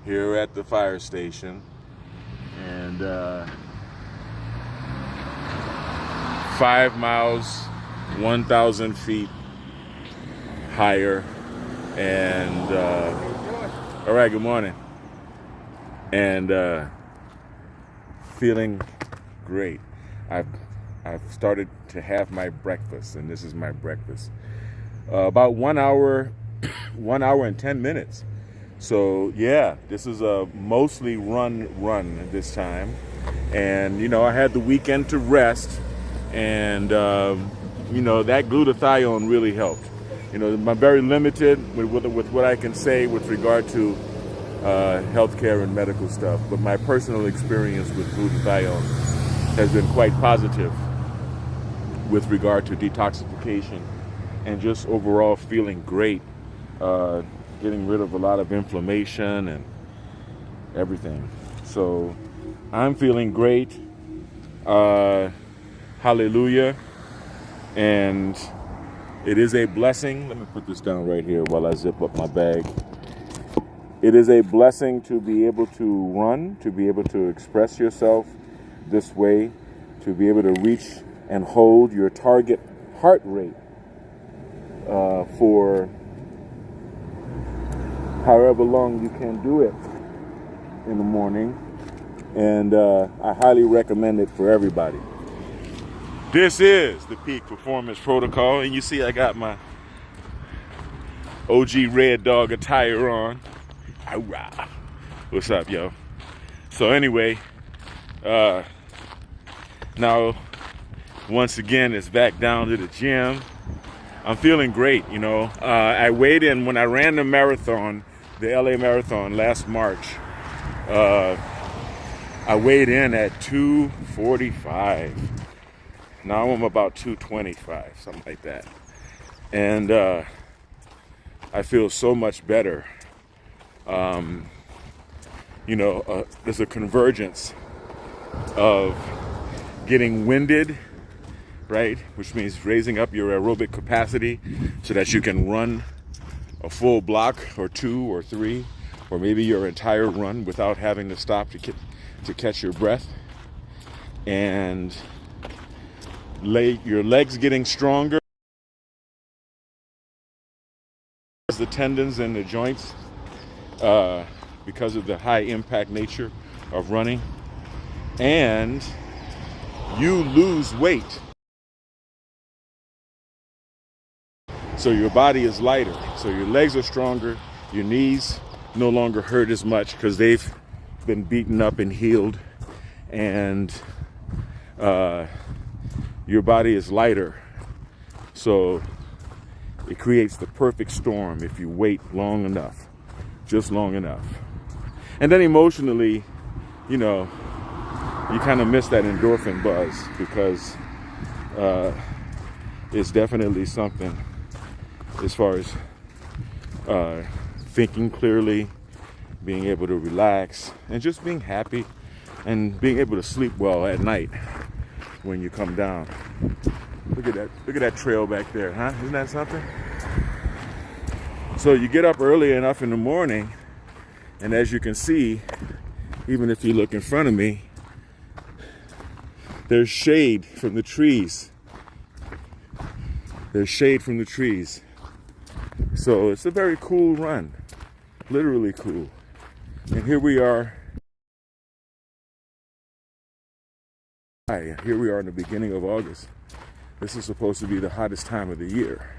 here at the fire station, and 5 miles, 1,000 feet higher, and all right, good morning, and feeling great. I've started to have my breakfast, and this is my breakfast. About 1 hour, 1 hour and 10 minutes. So yeah, this is a mostly run this time, and you know, I had the weekend to rest, and you know, that glutathione really helped. You know, I'm very limited with what I can say with regard to healthcare and medical stuff, but my personal experience with glutathione has been quite positive with regard to detoxification and just overall feeling great, getting rid of a lot of inflammation and everything. So I'm feeling great. Hallelujah. And it is a blessing. Let me put this down right here while I zip up my bag. It is a blessing to be able to run, to be able to express yourself this way, to be able to reach and hold your target heart rate for however long you can do it in the morning. And I highly recommend it for everybody. This is the Peak Performance Protocol, and you see I got my OG Red Dog attire on. Hurrah. What's up, yo? So anyway, now once again it's back down to the gym. I'm feeling great, you know. I weighed in when I ran the marathon, the LA Marathon last March. I weighed in at 245. Now I'm about 225, something like that. And I feel so much better. You know, there's a convergence of getting winded, right? Which means raising up your aerobic capacity so that you can run a full block or 2 or 3, or maybe your entire run without having to stop to catch your breath. And your legs getting stronger as the tendons and the joints because of the high impact nature of running, and you lose weight. So your body is lighter, so your legs are stronger, your knees no longer hurt as much because they've been beaten up and healed, and your body is lighter. So it creates the perfect storm if you wait long enough, just long enough. And then emotionally, you know, you kind of miss that endorphin buzz, because it's definitely something as far as thinking clearly, being able to relax, and just being happy and being able to sleep well at night when you come down. Look at that trail back there, huh? Isn't that something? So you get up early enough in the morning, and as you can see, even if you look in front of me, there's shade from the trees. There's shade from the trees. So it's a very cool run, literally cool. And here we are. Here we are in the beginning of August. This is supposed to be the hottest time of the year.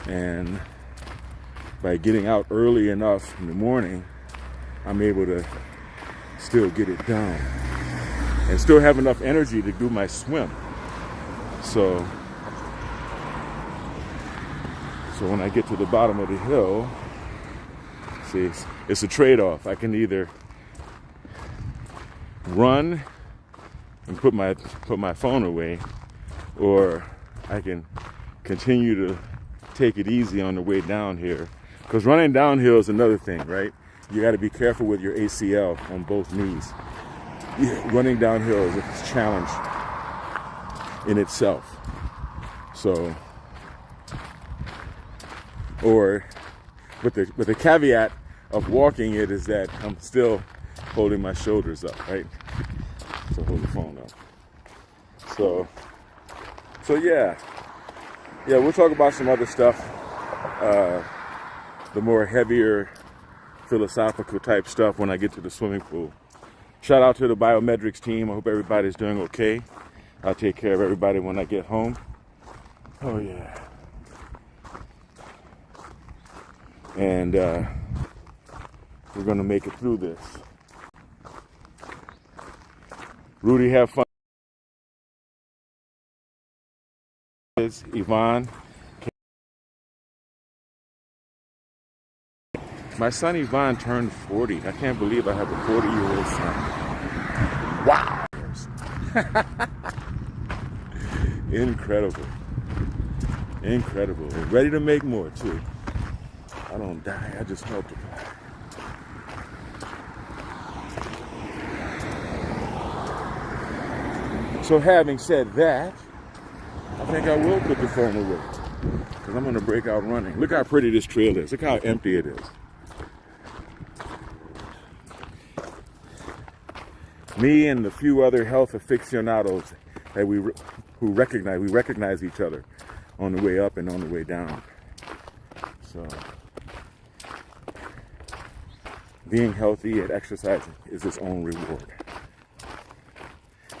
And by getting out early enough in the morning, I'm able to still get it done and still have enough energy to do my swim. So when I get to the bottom of the hill, see, it's a trade-off. I can either run and put my phone away, or I can continue to take it easy on the way down here. Because running downhill is another thing, right? You got to be careful with your ACL on both knees. Yeah, running downhill is a challenge in itself. So, or with the caveat of walking it is that I'm still holding my shoulders up, right? So hold the phone up. So yeah, we'll talk about some other stuff, the more heavier philosophical type stuff when I get to the swimming pool. Shout out to the biometrics team. I hope everybody's doing okay. I'll take care of everybody when I get home. Oh yeah. And we're gonna make it through this. Rudy, have fun. Yvonne. My son Yvonne turned 40. I can't believe I have a 40-year-old son. Wow. Incredible. Incredible. And ready to make more too. I don't die, I just multiply. So having said that, I think I will put the phone away, because I'm going to break out running. Look how pretty this trail is. Look how empty it is. Me and the few other health aficionados that we recognize each other on the way up and on the way down. So being healthy and exercising is its own reward.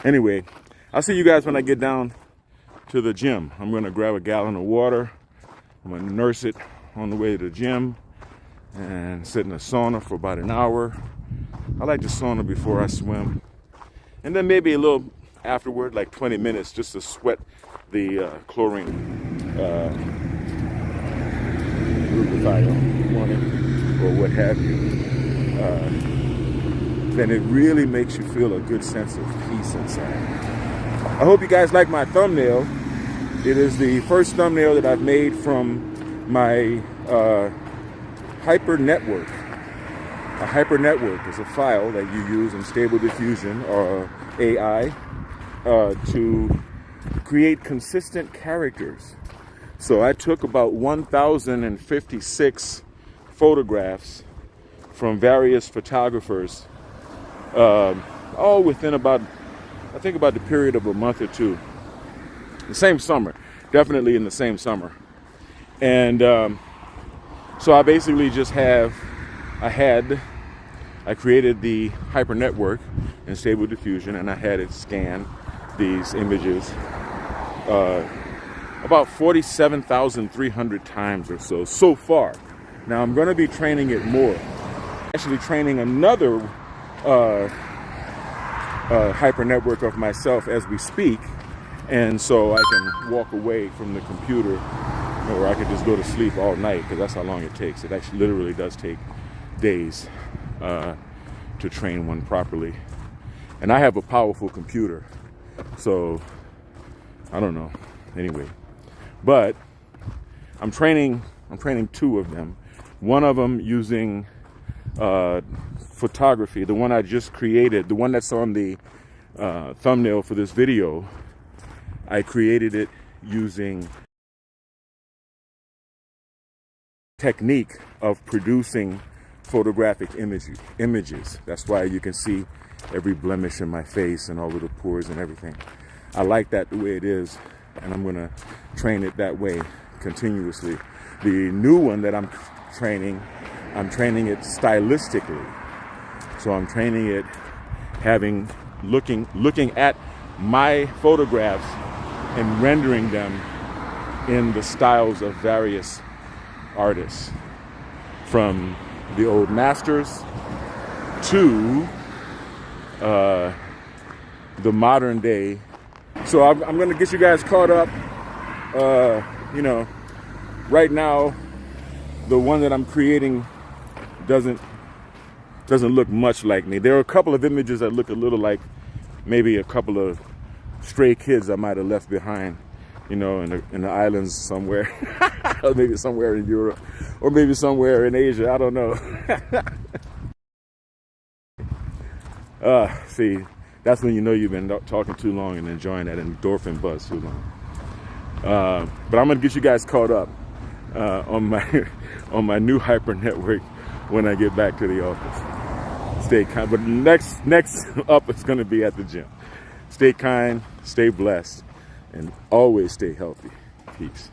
Anyway, I'll see you guys when I get down to the gym. I'm going to grab a gallon of water. I'm going to nurse it on the way to the gym and sit in the sauna for about an hour. I like the sauna before I swim. And then maybe a little afterward, like 20 minutes, just to sweat the chlorine glutathione on it or what have you. Then it really makes you feel a good sense of peace inside. I hope you guys like my thumbnail. It is the first thumbnail that I've made from my hyper network. A hyper network is a file that you use in Stable Diffusion or AI to create consistent characters. So I took about 1,056 photographs from various photographers, all within about the period of a month or two. The same summer, definitely in the same summer. And so I basically just I created the hyper network in Stable Diffusion, and I had it scan these images about 47,300 times or so far. Now I'm going to be training it more. Actually training another hyper network of myself as we speak, and so I can walk away from the computer, or I could just go to sleep all night, because that's how long it takes. It actually literally does take days to train one properly. And I have a powerful computer, so I don't know. Anyway, but I'm training two of them. One of them using photography, the one I just created, the one that's on the thumbnail for this video. I created it using technique of producing photographic images. That's why you can see every blemish in my face and all of the pores and everything. I like that the way it is, and I'm going to train it that way continuously. The new one that I'm training it stylistically. So I'm training it looking at my photographs and rendering them in the styles of various artists, from the old masters to the modern day. So I'm going to get you guys caught up. Right now, the one that I'm creating doesn't look much like me. There are a couple of images that look a little like maybe a couple of stray kids I might have left behind, in the islands somewhere, or maybe somewhere in Europe, or maybe somewhere in Asia. I don't know. See, that's when you know you've been talking too long and enjoying that endorphin buzz too long. But I'm gonna get you guys caught up on my new hyper network when I get back to the office. Stay kind, but next up is going to be at the gym. Stay kind, stay blessed, and always stay healthy. Peace.